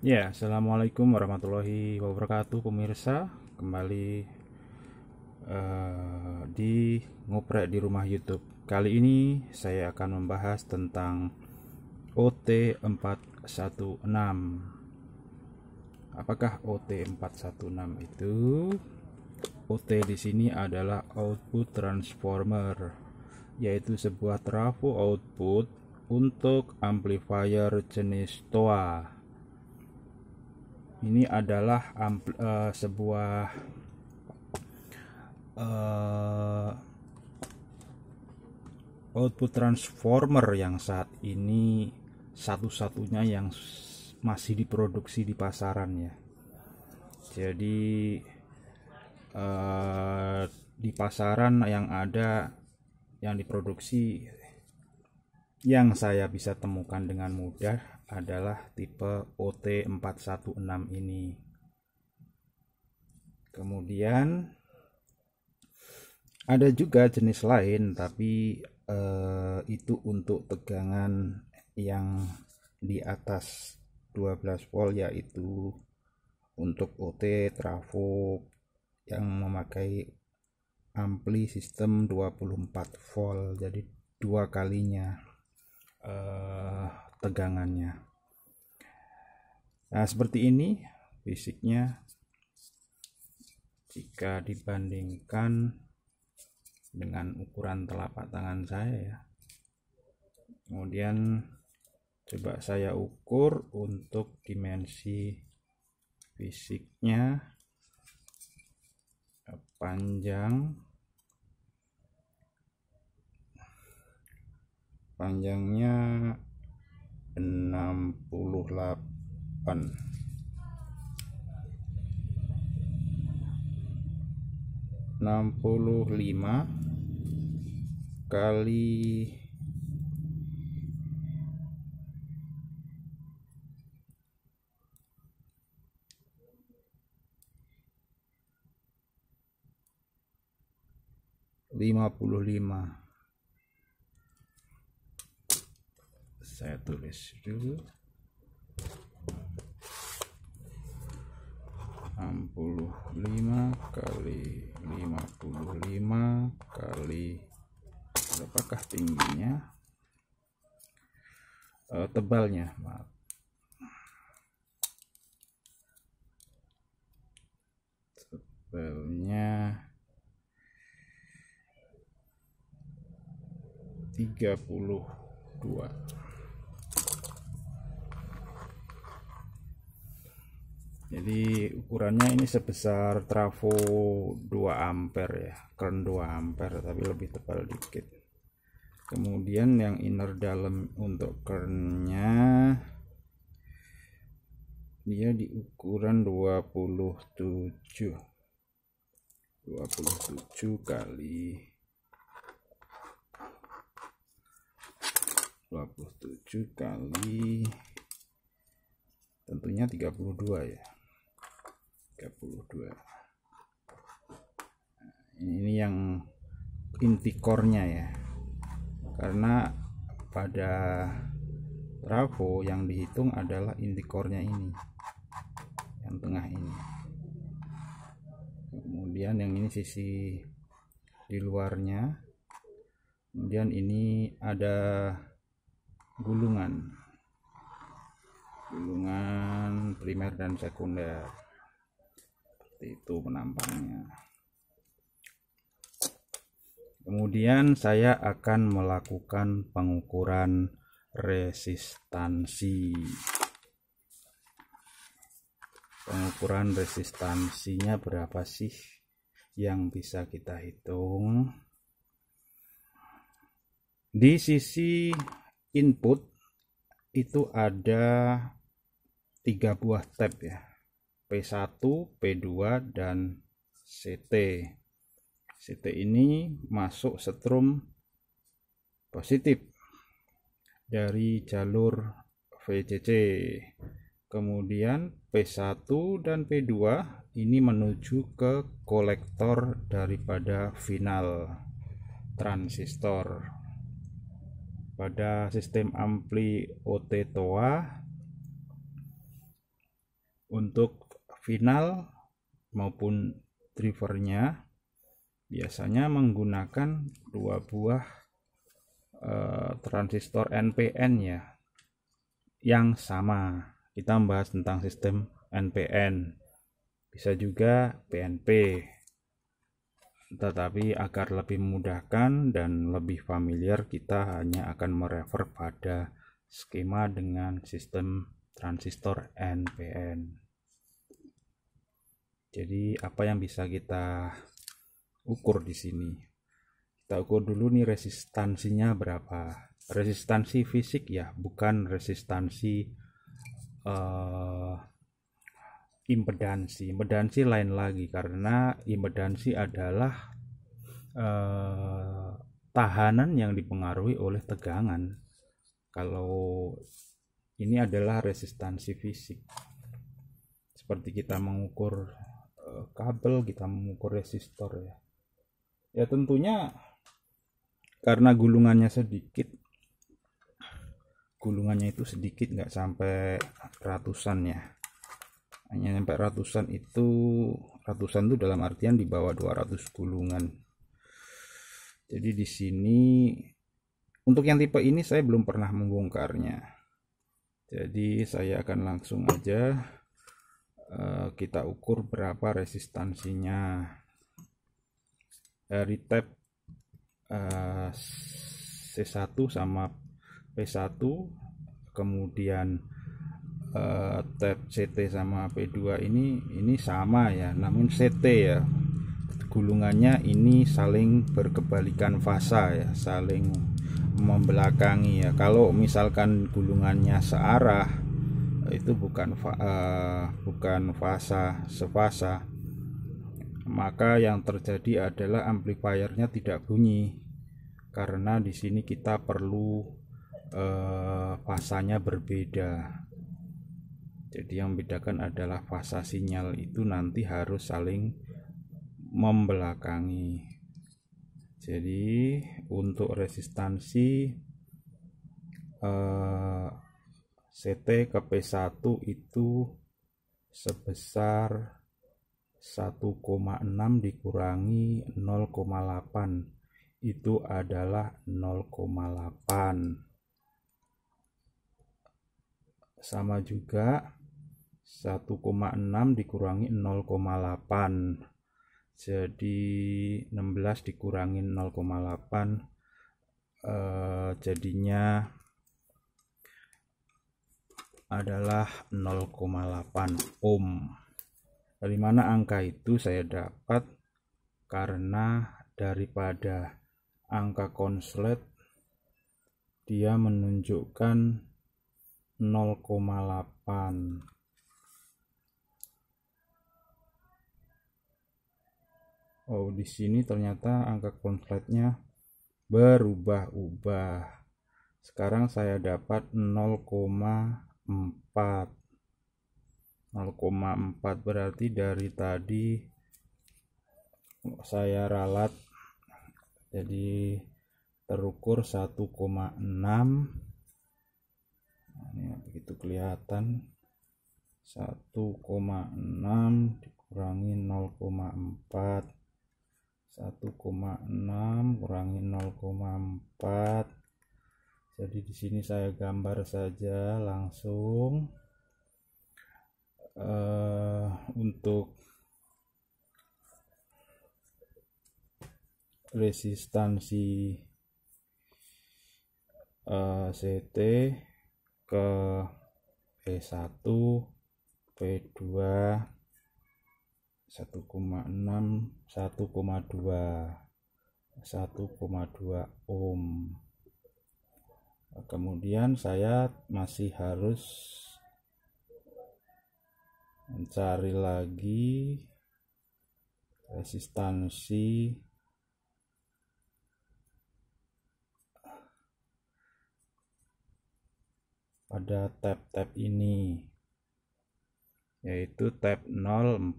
Ya, assalamualaikum warahmatullahi wabarakatuh, pemirsa. Kembali di ngoprek di rumah YouTube. Kali ini saya akan membahas tentang OT416. Apakah OT416 itu? OT di sini adalah output transformer, yaitu sebuah trafo output untuk amplifier jenis TOA. Ini adalah sebuah output transformer yang saat ini satu-satunya yang masih diproduksi di pasaran ya. Jadi di pasaran yang ada yang diproduksi yang saya bisa temukan dengan mudah adalah tipe OT416 ini. Kemudian ada juga jenis lain, tapi itu untuk tegangan yang di atas 12 volt, yaitu untuk OT trafo yang memakai ampli sistem 24 volt, jadi dua kalinya tegangannya. Nah, seperti ini fisiknya jika dibandingkan dengan ukuran telapak tangan saya ya. Kemudian coba saya ukur untuk dimensi fisiknya. Panjangnya 65 kali 55. Saya tulis dulu 65 kali 55 kali berapakah tingginya, tebalnya, maaf, tebalnya 32. Jadi ukurannya ini sebesar trafo 2 ampere ya, current 2 ampere, tapi lebih tebal dikit. Kemudian yang inner dalam untuk currentnya dia di ukuran 27 kali 27 kali tentunya 32 ya, 32. Ini yang inti core-nya ya, karena pada trafo yang dihitung adalah inti core-nya ini, yang tengah ini. Kemudian yang ini sisi di luarnya. Kemudian ini ada gulungan primer dan sekunder, seperti itu penampangnya. Kemudian saya akan melakukan pengukuran resistansi. Pengukuran resistansinya berapa sih yang bisa kita hitung? Di sisi input itu ada 3 buah tab ya, P1, P2 dan CT. CT ini masuk setrum positif dari jalur VCC. Kemudian P1 dan P2 ini menuju ke kolektor daripada final transistor. Pada sistem ampli OT TOA Untuk final maupun drivernya biasanya menggunakan dua buah transistor NPN ya, yang sama. Kita membahas tentang sistem NPN, bisa juga PNP, tetapi agar lebih memudahkan dan lebih familiar, kita hanya akan merefer pada skema dengan sistem transistor NPN. Jadi apa yang bisa kita ukur di sini? Kita ukur dulu nih resistansinya berapa. Resistansi fisik ya, bukan resistansi impedansi lain lagi, karena impedansi adalah tahanan yang dipengaruhi oleh tegangan. Kalau ini adalah resistansi fisik, seperti kita mengukur kabel, kita mengukur resistor ya. Ya tentunya karena gulungannya itu sedikit, nggak sampai ratusan ya, hanya sampai ratusan itu dalam artian di bawah 200 gulungan. Jadi di sini untuk yang tipe ini saya belum pernah membongkarnya, jadi saya akan langsung aja kita ukur berapa resistansinya dari tab C1 sama P1, kemudian tab CT sama P2 ini sama ya, namun CT ya gulungannya ini saling berkebalikan fasa ya, saling membelakangi ya. Kalau misalkan gulungannya searah, itu bukan fasa sefasa, maka yang terjadi adalah amplifiernya tidak bunyi, karena di sini kita perlu fasanya berbeda. Jadi yang membedakan adalah fasa sinyal itu nanti harus saling membelakangi. Jadi untuk resistansi CT ke P1 itu sebesar 1,6 dikurangi 0,8, itu adalah 0,8. Sama juga 1,6 dikurangi 0,8, jadi 16 dikurangi 0,8 jadinya adalah 0,8 ohm. Dari mana angka itu saya dapat? Karena daripada angka konslet dia menunjukkan 0,8. Oh, di sini ternyata angka konsletnya berubah-ubah. Sekarang saya dapat 0,4. 0,4 berarti dari tadi saya ralat, jadi terukur 1,6. Nah, ini begitu kelihatan, 1,6 dikurangi 0,4, 1,6 kurangi 0,4. Jadi di sini saya gambar saja langsung. Untuk resistansi CT ke P1, P2 1,6, 1,2 ohm. Kemudian saya masih harus mencari lagi resistansi pada tab-tab ini, yaitu tab 0,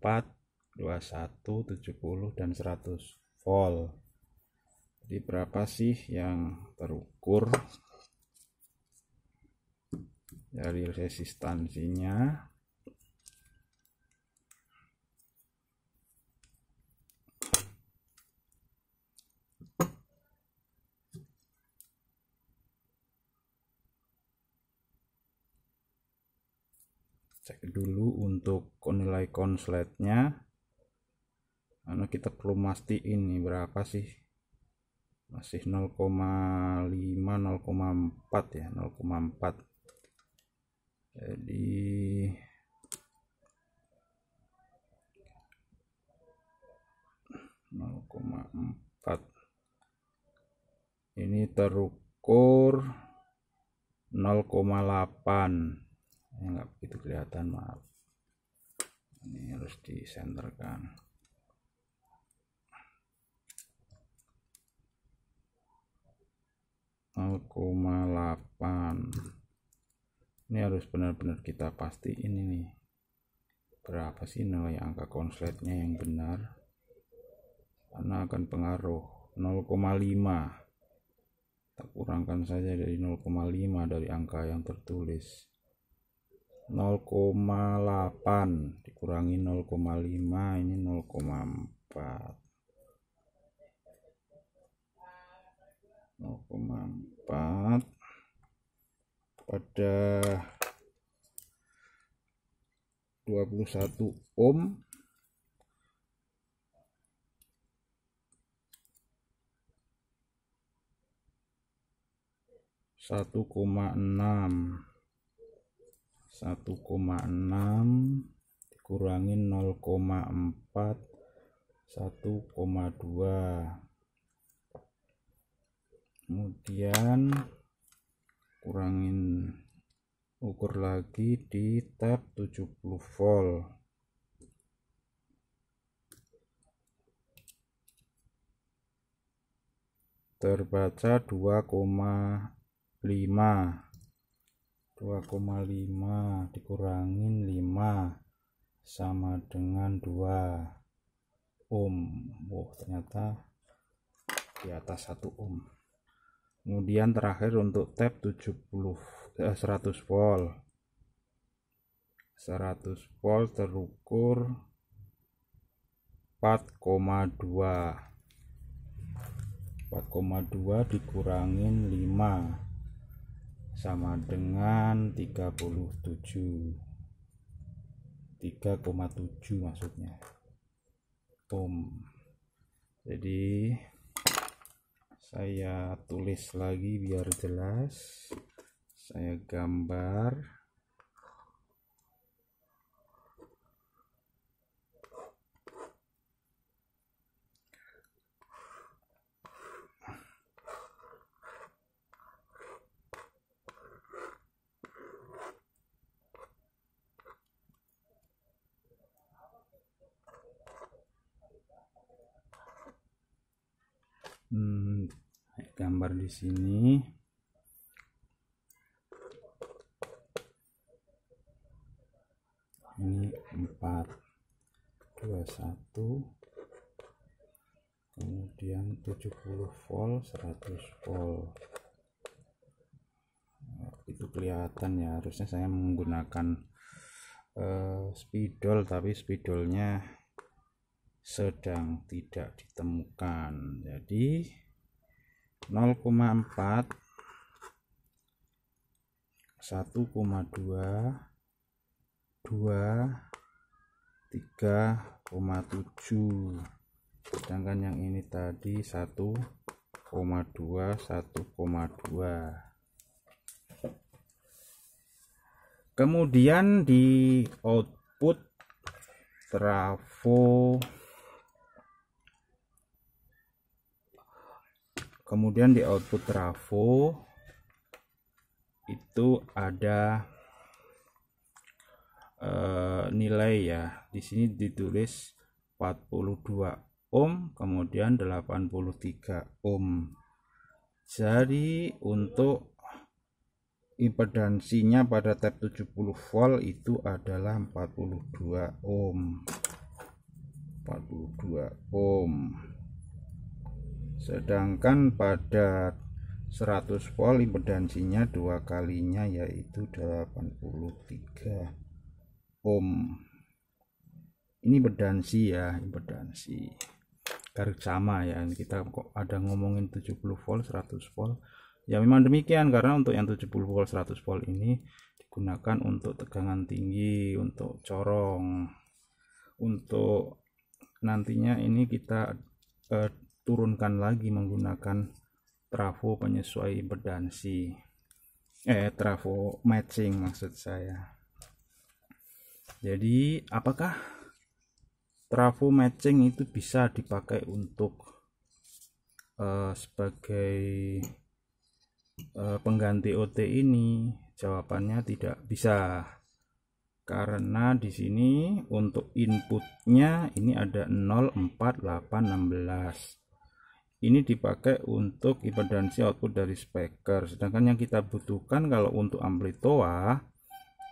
4, 21, 70 dan 100 volt. Jadi berapa sih yang terukur? Dari resistansinya Cek dulu untuk nilai konsletnya, karena kita perlu mastiin nih berapa sih. Masih 0,5 0,4 ya, 0,4. Jadi ini terukur 0,8. Ya, nggak begitu kelihatan, maaf. Ini harus disenterkan. Ini harus benar-benar kita pastiin ini berapa sih nilai angka konsletnya yang benar, karena akan pengaruh. 0,5 kita kurangkan saja dari 0,5 dari angka yang tertulis. 0,8 dikurangi 0,5, ini 0,4. 0,4 pada 21 ohm. Satu koma enam dikurangin 0,4, 1,2. Kemudian kurangin, ukur lagi di tab 70 volt. Terbaca 2,5 dikurangin 5 sama dengan 2 ohm. Ternyata di atas 1 ohm. Kemudian terakhir untuk tab 100 volt. 100 volt terukur 4,2 dikurangin 5 sama dengan 3,7 maksudnya ohm. Jadi saya tulis lagi biar jelas, saya gambar. Gambar di sini. Ini 421, kemudian 70 volt, 100 volt. Itu kelihatan ya, harusnya saya menggunakan spidol, tapi spidolnya sedang tidak ditemukan. Jadi 0,4, 1,2, 2, 3,7. Sedangkan yang ini tadi 1,2, 1,2. Kemudian di output trafo, itu ada nilai ya. Di sini ditulis 42 ohm, kemudian 83 ohm. Jadi untuk impedansinya pada tab 70 volt itu adalah 42 ohm. Sedangkan pada 100 volt impedansinya 2 kalinya, yaitu 83 ohm. Ini impedansi ya, impedansi garis sama ya. Kita kok ada ngomongin 70 volt 100 volt ya, memang demikian, karena untuk yang 70 volt 100 volt ini gunakan untuk tegangan tinggi, untuk corong, untuk nantinya ini kita turunkan lagi menggunakan trafo penyesuai impedansi, trafo matching maksud saya. Jadi apakah trafo matching itu bisa dipakai untuk sebagai pengganti OT ini? Jawabannya tidak bisa, karena di sini untuk inputnya ini ada 0, 4, 8, 16. Ini dipakai untuk impedansi output dari speaker, sedangkan yang kita butuhkan kalau untuk amplitoa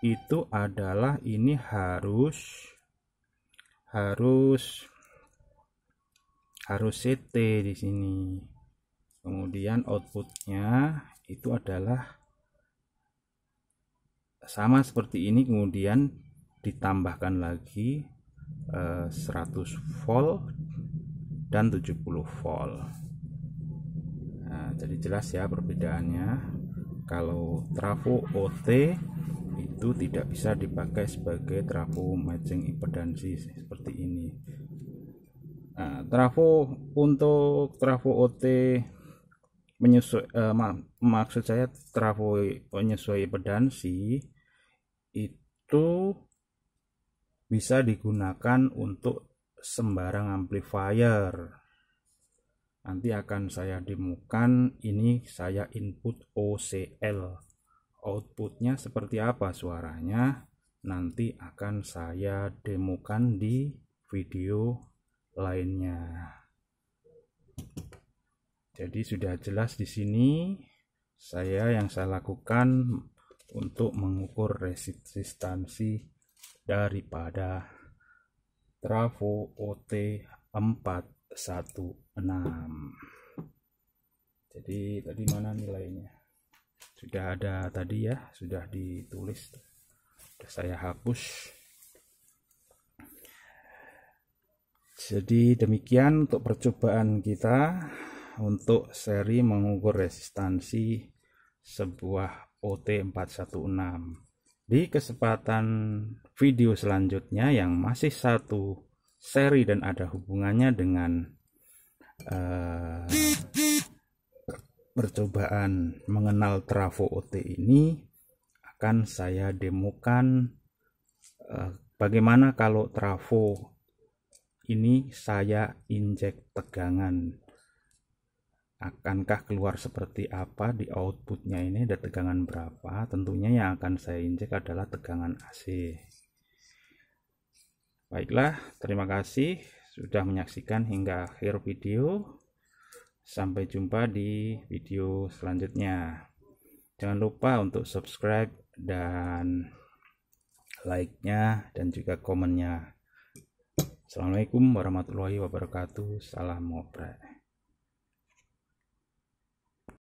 itu adalah ini harus CT di sini. Kemudian outputnya itu adalah sama seperti ini, kemudian ditambahkan lagi 100 volt dan 70 volt. Nah, jadi jelas ya perbedaannya. Kalau trafo OT itu tidak bisa dipakai sebagai trafo matching impedansi seperti ini. Nah, untuk trafo OT maksud saya trafo penyesuai impedansi itu bisa digunakan untuk sembarang amplifier. Nanti akan saya demokan. Ini saya input OCL, outputnya seperti apa suaranya, nanti akan saya demokan di video lainnya. Jadi sudah jelas di sini yang saya lakukan untuk mengukur resistansi daripada trafo OT 416. Jadi tadi mana nilainya? Sudah ada tadi ya, sudah ditulis, sudah saya hapus. Jadi demikian untuk percobaan kita untuk seri mengukur resistansi sebuah OT 416. Di kesempatan video selanjutnya yang masih satu seri dan ada hubungannya dengan percobaan mengenal trafo OT ini, akan saya demokan bagaimana kalau trafo ini saya injek tegangan, akankah keluar seperti apa di outputnya, ini ada tegangan berapa. Tentunya yang akan saya injek adalah tegangan AC. Baiklah, terima kasih sudah menyaksikan hingga akhir video. Sampai jumpa di video selanjutnya. Jangan lupa untuk subscribe dan like-nya dan juga komennya. Assalamualaikum warahmatullahi wabarakatuh. Salam ngoprek.